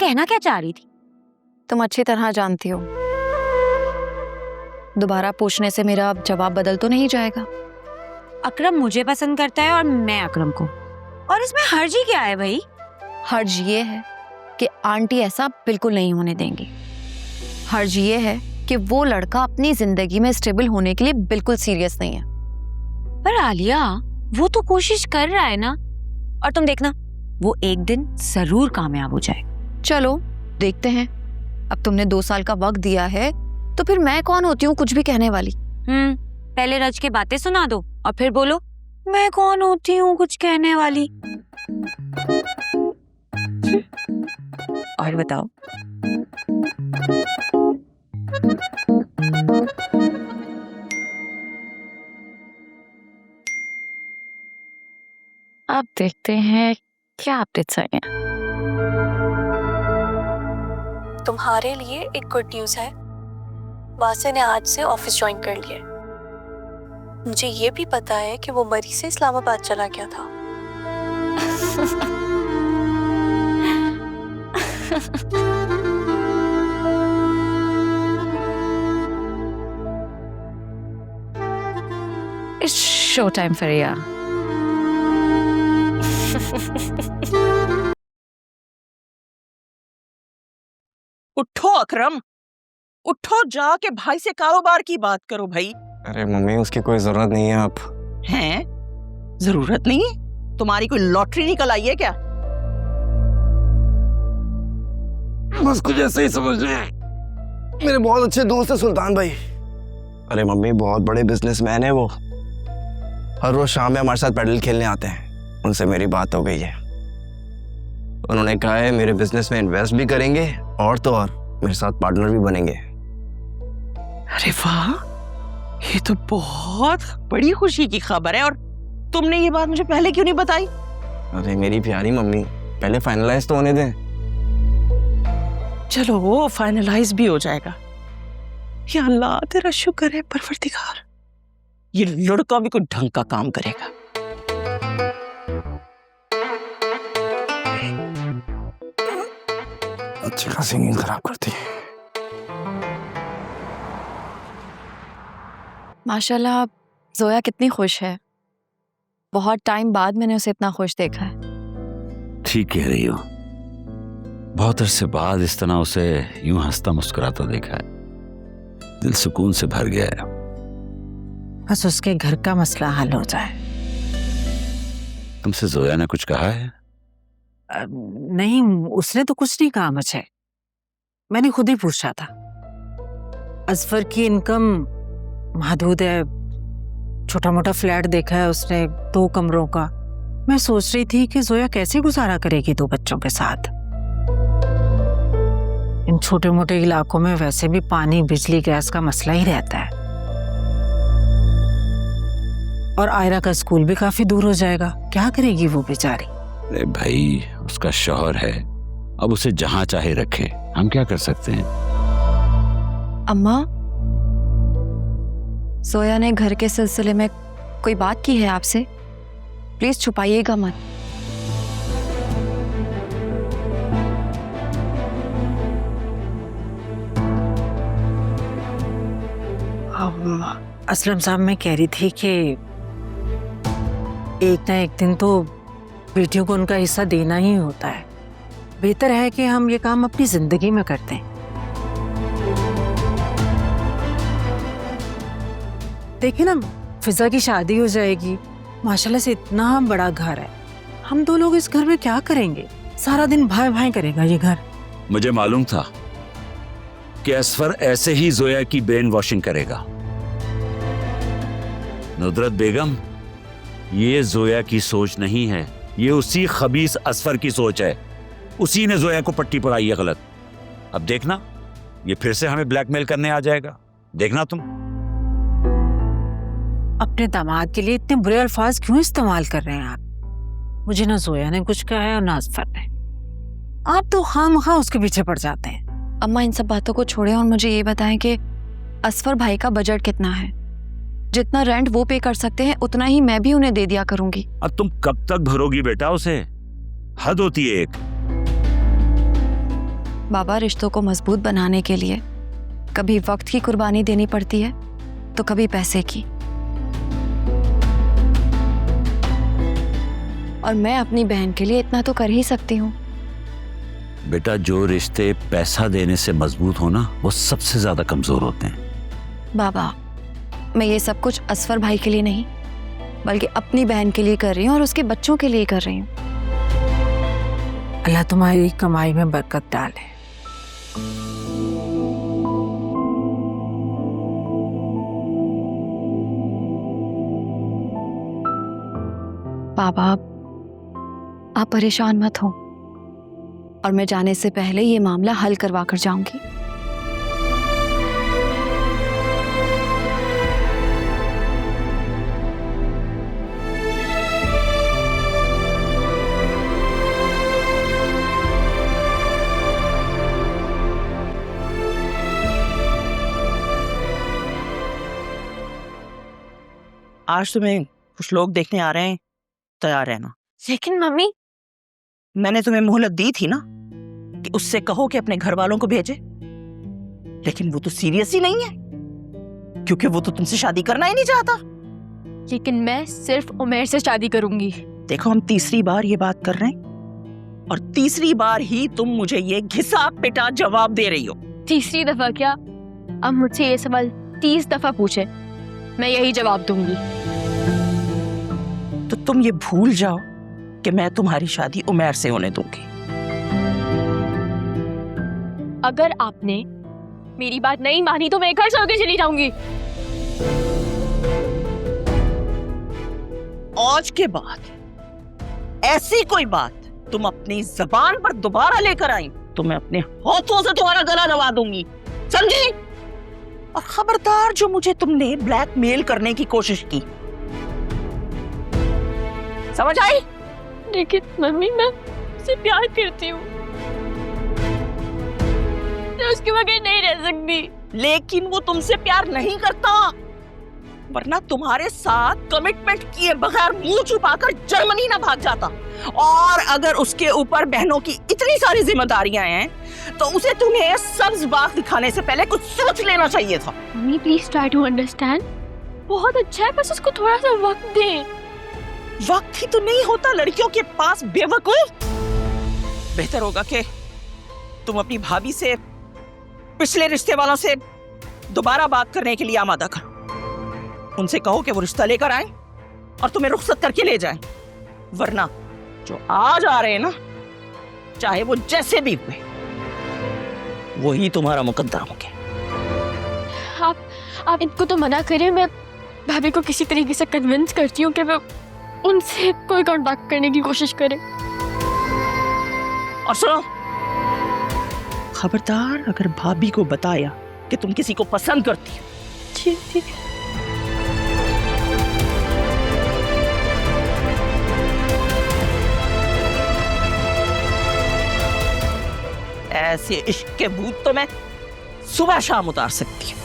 कहना क्या चाह रही थी? तुम अच्छी तरह जानती हो, दोबारा पूछने से मेरा जवाब बदल तो नहीं जाएगा। अकरम मुझे पसंद करता है और मैं अकरम को, और इसमें हर्ज ही क्या है भाई? हर्ज ये है कि आंटी ऐसा बिल्कुल नहीं होने देंगी। हर्ज ये है कि वो लड़का अपनी जिंदगी में स्टेबल होने के लिए बिल्कुल सीरियस नहीं है। पर आलिया, वो तो कोशिश कर रहा है ना, और तुम देखना वो एक दिन जरूर कामयाब हो जाएगा। चलो देखते हैं। अब तुमने 2 साल का वक्त दिया है, तो फिर मैं कौन होती हूँ कुछ भी कहने वाली? पहले रज के बातें सुना दो और फिर बोलो मैं कौन होती हूँ कुछ कहने वाली। और बताओ। अब देखते हैं क्या अपडेट्स आए हैं। तुम्हारे लिए एक गुड न्यूज़ है। वासे ने आज से ऑफिस ज्वाइन कर लिया है। मुझे ये भी पता है कि वो मरी से इस्लामाबाद चला गया था। It's show time for Riya. उठो अकरम, उठो, जाके भाई से कारोबार की बात करो भाई। अरे मम्मी, उसकी कोई जरूरत नहीं है। आप हैं? जरूरत नहीं है? तुम्हारी कोई लॉटरी निकल आई है क्या? बस कुछ ऐसे ही समझ रहे हैं। मेरे बहुत अच्छे दोस्त है सुल्तान भाई। अरे मम्मी, बहुत बड़े बिजनेसमैन है वो। हर रोज शाम में हमारे साथ पैडल खेलने आते हैं। उनसे मेरी बात हो गई है। उन्होंने कहा है मेरे बिजनेस में इन्वेस्ट भी करेंगे और तो और मेरे साथ पार्टनर भी बनेंगे। अरे वाह, ये तो बहुत बड़ी खुशी की खबर है। और तुमने ये बात मुझे पहले क्यों नहीं बताई? अरे मेरी प्यारी मम्मी, पहले फाइनलाइज तो होने दें। चलो वो फाइनलाइज भी हो जाएगा। या अल्लाह, तेरा शुक्र है परवरदिगार, ये लड़का भी कोई ढंग का काम करेगा। अच्छी खासी नींद खराब करती है। माशाल्लाह, जोया कितनी खुश है। बहुत टाइम बाद मैंने उसे इतना खुश देखा है। ठीक कह रही हो, बहुत अरसे बाद इस तरह उसे यूं हंसता मुस्कुराता देखा है। दिल सुकून से भर गया है। बस उसके घर का मसला हल हो जाए। तुमसे जोया ने कुछ कहा है? नहीं, उसने तो कुछ नहीं कहा मुझे। मैंने खुद ही पूछा था। असफर की इनकम महदूद है, छोटा मोटा फ्लैट देखा है उसने 2 कमरों का। मैं सोच रही थी कि जोया कैसे गुजारा करेगी 2 बच्चों के साथ। इन छोटे मोटे इलाकों में वैसे भी पानी बिजली गैस का मसला ही रहता है, और आयरा का स्कूल भी काफी दूर हो जाएगा। क्या करेगी वो बेचारी? अरे भाई, उसका शौहर है, अब उसे जहां चाहे रखे, हम क्या कर सकते हैं? अम्मा, जोया ने घर के सिलसिले में कोई बात की है आपसे? प्लीज छुपाइएगा मत। असलम साहब, मैं कह रही थी कि एक ना एक दिन तो बेटियों को उनका हिस्सा देना ही होता है। बेहतर है कि हम ये काम अपनी जिंदगी में करते हैं। देखिए ना, फिजा की शादी हो जाएगी, माशाल्लाह से इतना बड़ा घर है। हम 2 लोग इस घर में क्या करेंगे? सारा दिन भाई भाई करेगा ये घर। मुझे मालूम था कि असफर ऐसे ही जोया की ब्रेन वॉशिंग करेगा। नुदरत बेगम, ये जोया की सोच नहीं है, ये उसी खबीस असफर की सोच है। उसी ने जोया को पट्टी पड़ाई है गलत। अब देखना, ये फिर से हमें ब्लैकमेल करने आ जाएगा। देखना तुम। अपने दामाद के लिए इतने बुरे अल्फाज क्यों इस्तेमाल कर रहे हैं आप? मुझे ना जोया ने कुछ कहा है और ना असफर ने। आप तो खामखा उसके पीछे पड़ जाते हैं। अम्मा, इन सब बातों को छोड़ें और मुझे ये बताएं कि असफर भाई का बजट कितना है? जितना रेंट वो पे कर सकते हैं उतना ही मैं भी उन्हें दे दिया करूंगी। अब तुम कब तक भरोगी बेटा उसे? हद होती है एक। बाबा, रिश्तों को मजबूत बनाने के लिए कभी वक्त की कुर्बानी देनी पड़ती है तो कभी पैसे की। और मैं अपनी बहन के लिए इतना तो कर ही सकती हूँ। बेटा, जो रिश्ते पैसा देने से मजबूत हो ना, वो सबसे ज्यादा कमजोर होते हैं। बाबा, मैं ये सब कुछ असफर भाई के लिए नहीं बल्कि अपनी बहन के लिए कर रही हूँ और उसके बच्चों के लिए कर रही हूँ। अल्लाह तुम्हारी कमाई में बरकत डाले। बाबा, आप परेशान मत हो और मैं जाने से पहले ये मामला हल करवा कर जाऊंगी। आज तुम्हें कुछ लोग देखने आ रहे हैं, तैयार रहना। लेकिन मम्मी, मैंने तुम्हें मोहलत दी थी ना कि उससे कहो कि अपने घर वालों को भेजे, लेकिन वो तो सीरियस ही नहीं है, क्योंकि वो तो तुमसे शादी करना ही नहीं चाहता। लेकिन मैं सिर्फ उमेर से शादी करूंगी। देखो, हम तीसरी बार ये बात कर रहे हैं और तीसरी बार ही तुम मुझे ये घिसा पिटा जवाब दे रही हो। तीसरी दफा क्या? अब मुझसे ये सवाल 30 दफा पूछे, मैं यही जवाब दूंगी। तो तुम ये भूल जाओ कि मैं तुम्हारी शादी उमेर से होने दूंगी। अगर आपने मेरी बात नहीं मानी तो मैं घर छोड़ के चली जाऊंगी। आज के बाद ऐसी कोई बात तुम अपनी जबान पर दोबारा लेकर आई तो मैं अपने हाथों से तुम्हारा गला दबा दूंगी, समझी? और खबरदार, जो मुझे तुमने ब्लैकमेल करने की कोशिश की, समझ आई? लेकिन मम्मी, मैं उससे प्यार करती हूँ, मैं उसके बगैर नहीं रह सकती। लेकिन वो तुमसे प्यार नहीं करता, वरना तुम्हारे साथ कमिटमेंट किए बगैर मुंह छुपाकर जर्मनी ना भाग जाता। और अगर उसके ऊपर बहनों की इतनी सारी जिम्मेदारियां हैं तो उसे तुम्हें सब्ज बाग दिखाने से पहले कुछ सोच लेना चाहिए था। Mummy, please try to understand. बहुत अच्छा है, बस उसको थोड़ा सा वक्त दें। वक्त ही तो नहीं होता लड़कियों के पास, बेवकूफ। बेहतर होगा कि तुम अपनी भाभी से पिछले रिश्ते वालों से दोबारा बात करने के लिए आमादा करो। उनसे कहो कि वो रिश्ता लेकर आए और तुम्हें रुखसत करके ले जाएं। वरना जो आज आ रहे हैं ना, चाहे वो जैसे भी हुए, वही तुम्हारा मुकद्दर होंगे। आप इनको तो मना करें, मैं भाभी को किसी तरीके से कन्विंस करती हूँ कि वो उनसे कोई कांटेक्ट करने की कोशिश करे। और सुनो, खबरदार अगर भाभी को बताया कि तुम किसी को पसंद करती हो। ठीक है। ऐसे इश्क के भूत तो मैं सुबह शाम उतार सकती हूँ।